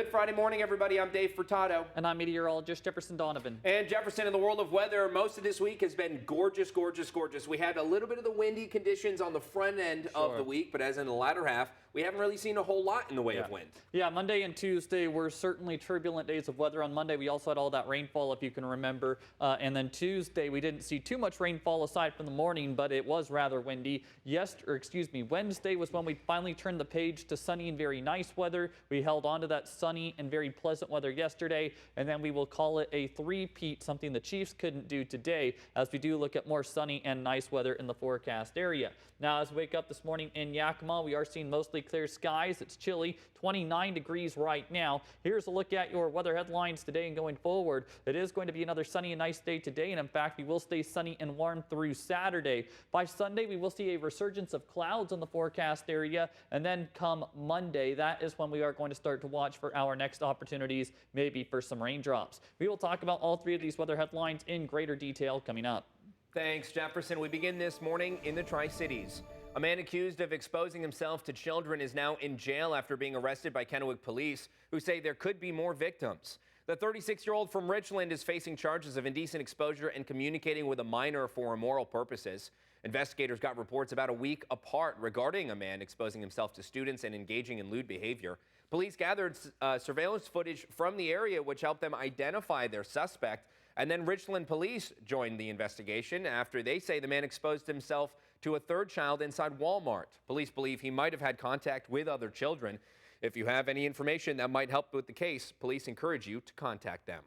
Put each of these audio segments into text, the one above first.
Good Friday morning, everybody. I'm Dave Furtado. And I'm meteorologist Jefferson Donovan. And Jefferson, in the world of weather, most of this week has been gorgeous, gorgeous, gorgeous. We had a little bit of the windy conditions on the front end of the week, but as in the latter half, we haven't really seen a whole lot in the way of wind. Yeah, Monday and Tuesday were certainly turbulent days of weather. On Monday, we also had all that rainfall, if you can remember. And then Tuesday, we didn't see too much rainfall aside from the morning, but it was rather windy. Wednesday was when we finally turned the page to sunny and very nice weather. We held on to that sunny and very pleasant weather yesterday, and then we will call it a three-peat, something the Chiefs couldn't do today, as we do look at more sunny and nice weather in the forecast area. Now, as we wake up this morning in Yakima, we are seeing mostly clear skies. It's chilly, 29 degrees right now. Here's a look at your weather headlines today and going forward. It is going to be another sunny and nice day today, and in fact, we will stay sunny and warm through Saturday. By Sunday, we will see a resurgence of clouds on the forecast area, and then come Monday, that is when we are going to start to watch for our next opportunities, maybe for some raindrops. We will talk about all three of these weather headlines in greater detail coming up. Thanks, Jefferson. We begin this morning in the Tri-Cities. A man accused of exposing himself to children is now in jail after being arrested by Kennewick police, who say there could be more victims. The 36-year-old from Richland is facing charges of indecent exposure and communicating with a minor for immoral purposes. Investigators got reports about a week apart regarding a man exposing himself to students and engaging in lewd behavior. Police gathered surveillance footage from the area, which helped them identify their suspect. And then Richland police joined the investigation after they say the man exposed himself to a third child inside Walmart. Police believe he might have had contact with other children. If you have any information that might help with the case, police encourage you to contact them.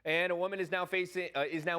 And a woman is now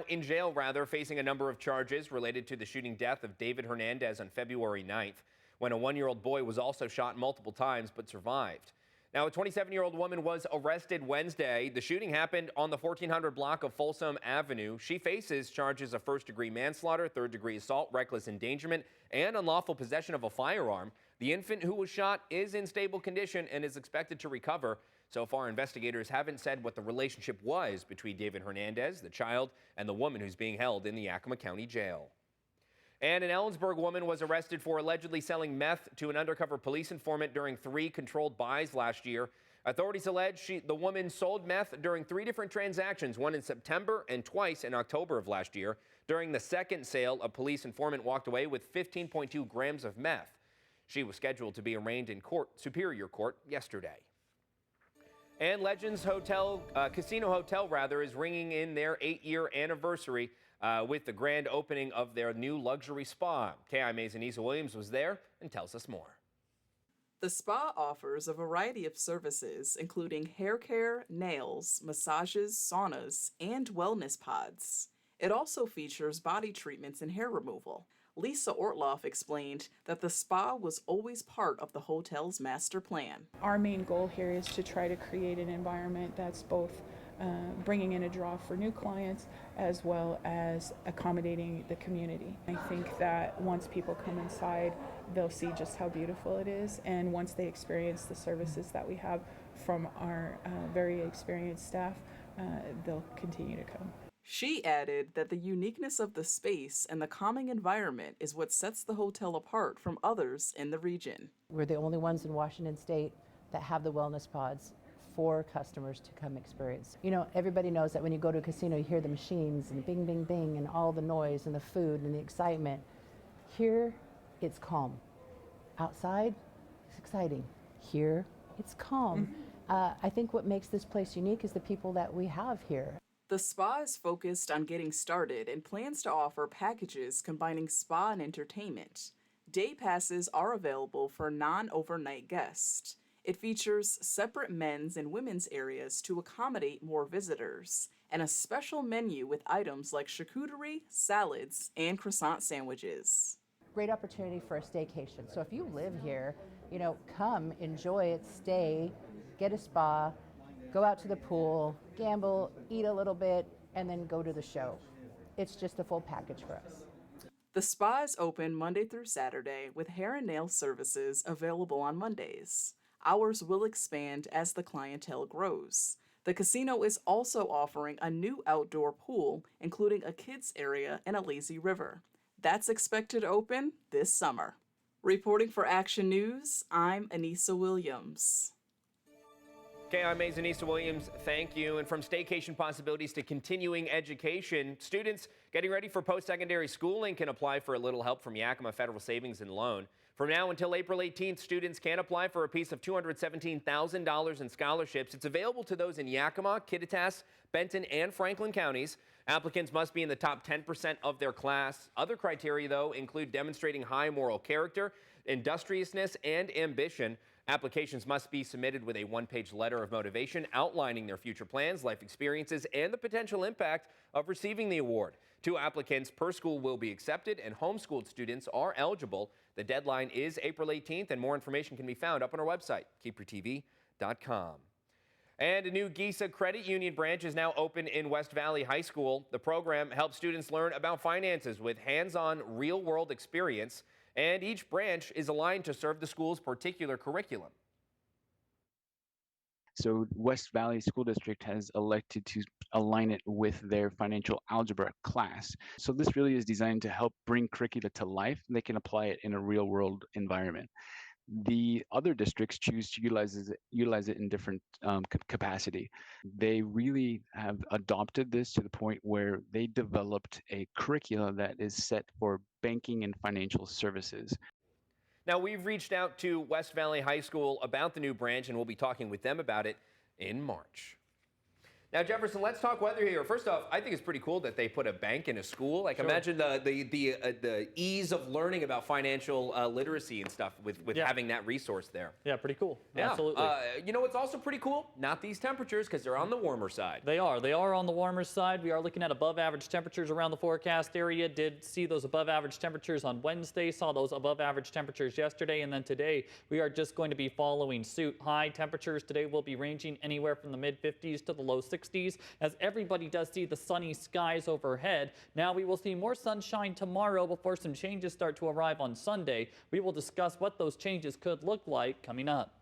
in jail, facing a number of charges related to the shooting death of David Hernandez on February 9th, when a one-year-old boy was also shot multiple times but survived. Now, a 27-year-old woman was arrested Wednesday. The shooting happened on the 1400 block of Folsom Avenue. She faces charges of first-degree manslaughter, third-degree assault, reckless endangerment, and unlawful possession of a firearm. The infant who was shot is in stable condition and is expected to recover. So far, investigators haven't said what the relationship was between David Hernandez, the child, and the woman who's being held in the Yakima County Jail. And an Ellensburg woman was arrested for allegedly selling meth to an undercover police informant during 3 controlled buys last year. Authorities allege the woman sold meth during 3 different transactions, one in September and twice in October of last year. During the second sale, a police informant walked away with 15.2 grams of meth. She was scheduled to be arraigned in Superior Court yesterday. And Legends Casino Hotel is ringing in their 8-year anniversary with the grand opening of their new luxury spa. KIMA's Anissa Williams was there and tells us more. The spa offers a variety of services, including hair care, nails, massages, saunas, and wellness pods. It also features body treatments and hair removal. Lisa Ortloff explained that the spa was always part of the hotel's master plan. Our main goal here is to try to create an environment that's both bringing in a draw for new clients as well as accommodating the community. I think that once people come inside, they'll see just how beautiful it is, and once they experience the services that we have from our very experienced staff, they'll continue to come. She added that the uniqueness of the space and the calming environment is what sets the hotel apart from others in the region. We're the only ones in Washington State that have the wellness pods for customers to come experience. You know, everybody knows that when you go to a casino, you hear the machines and bing, bing, bing, and all the noise and the food and the excitement. Here, it's calm. Outside, it's exciting. Here, it's calm. I think what makes this place unique is the people that we have here. The spa is focused on getting started and plans to offer packages combining spa and entertainment. Day passes are available for non-overnight guests. It features separate men's and women's areas to accommodate more visitors, and a special menu with items like charcuterie, salads, and croissant sandwiches. Great opportunity for a staycation. So if you live here, you know, come, enjoy it, stay, get a spa, go out to the pool, gamble, eat a little bit, and then go to the show. It's just a full package for us. The spa is open Monday through Saturday with hair and nail services available on Mondays. Hours will expand as the clientele grows. The casino is also offering a new outdoor pool, including a kids area and a lazy river. That's expected to open this summer. Reporting for Action News, I'm Anissa Williams. Okay, I'm Mazanisa Williams. Thank you. And from staycation possibilities to continuing education, students getting ready for post-secondary schooling can apply for a little help from Yakima Federal Savings and Loan. From now until April 18th, students can apply for a piece of $217,000 in scholarships. It's available to those in Yakima, Kittitas, Benton, and Franklin counties. Applicants must be in the top 10% of their class. Other criteria, though, include demonstrating high moral character, industriousness, and ambition. Applications must be submitted with a one-page letter of motivation outlining their future plans, life experiences, and the potential impact of receiving the award. 2 applicants per school will be accepted, and homeschooled students are eligible. The deadline is April 18th, and more information can be found up on our website, KEPRTV.com. And a new GISA Credit Union branch is now open in West Valley High School. The program helps students learn about finances with hands-on, real-world experience, and each branch is aligned to serve the school's particular curriculum. So West Valley School District has elected to align it with their financial algebra class. So this really is designed to help bring curricula to life. They can apply it in a real world environment. The other districts choose to utilize it in different capacity. They really have adopted this to the point where they developed a curricula that is set for banking and financial services. Now, we've reached out to West Valley High School about the new branch, and we'll be talking with them about it in March. Now, Jefferson, let's talk weather here. First off, I think it's pretty cool that they put a bank in a school. Like, sure. Imagine the ease of learning about financial literacy and stuff with having that resource there. Yeah, pretty cool. Yeah. Absolutely. You know what's also pretty cool? Not these temperatures, because they're on the warmer side. They are. They are on the warmer side. We are looking at above average temperatures around the forecast area. Did see those above average temperatures on Wednesday, saw those above average temperatures yesterday, and then today we are just going to be following suit. High temperatures today will be ranging anywhere from the mid 50s to the low 60s. As everybody does see the sunny skies overhead. Now we will see more sunshine tomorrow before some changes start to arrive on Sunday. We will discuss what those changes could look like coming up.